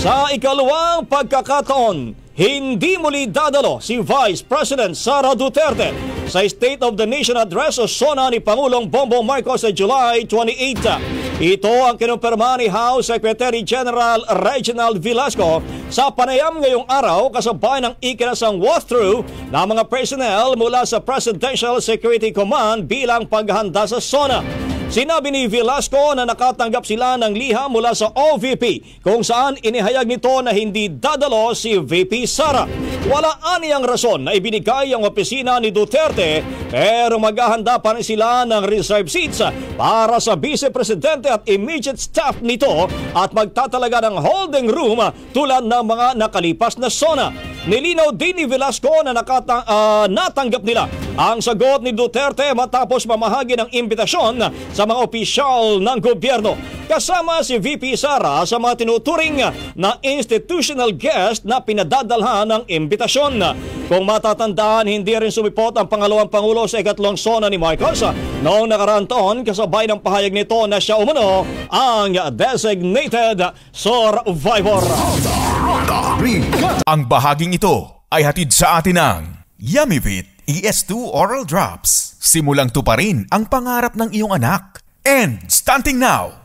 Sa ikalawang pagkakataon, hindi muli dadalo si Vice President Sara Duterte sa State of the Nation Address o SONA ni Pangulong Bongbong Marcos sa July 28. Ito ang kinumpirma ni House Secretary General Reginald Velasco sa panayam ngayong araw kasabay ng ikinasang walkthrough ng mga personnel mula sa Presidential Security Command bilang paghahanda sa SONA. Sinabi ni Velasco na nakatanggap sila ng liham mula sa OVP kung saan inihayag nito na hindi dadalo si VP Sara. Wala aniyang rason na ibinigay ang opisina ni Duterte pero maghahanda pa rin sila ng reserve seats para sa Vice Presidente at immediate staff nito at magtatalaga ng holding room tulad ng mga nakalipas na SONA. Nilinaw din ni Velasco na natanggap nila ang sagot ni Duterte matapos mamahagi ng imbitasyon sa mga opisyal ng gobyerno. Kasama si VP Sara sa mga tinuturing na institutional guest na pinadadalhan ng imbitasyon. Kung matatandaan, hindi rin sumipot ang pangalawang pangulo sa ikatlong SONA ni Marcos noong nakaraang taon kasabay ng pahayag nito na siya umano ang designated survivor. Ang bahaging ito ay hatid sa atin ng Yummyvit ES2 Oral Drops. Simulang tuparin ang pangarap ng iyong anak. And stunting now!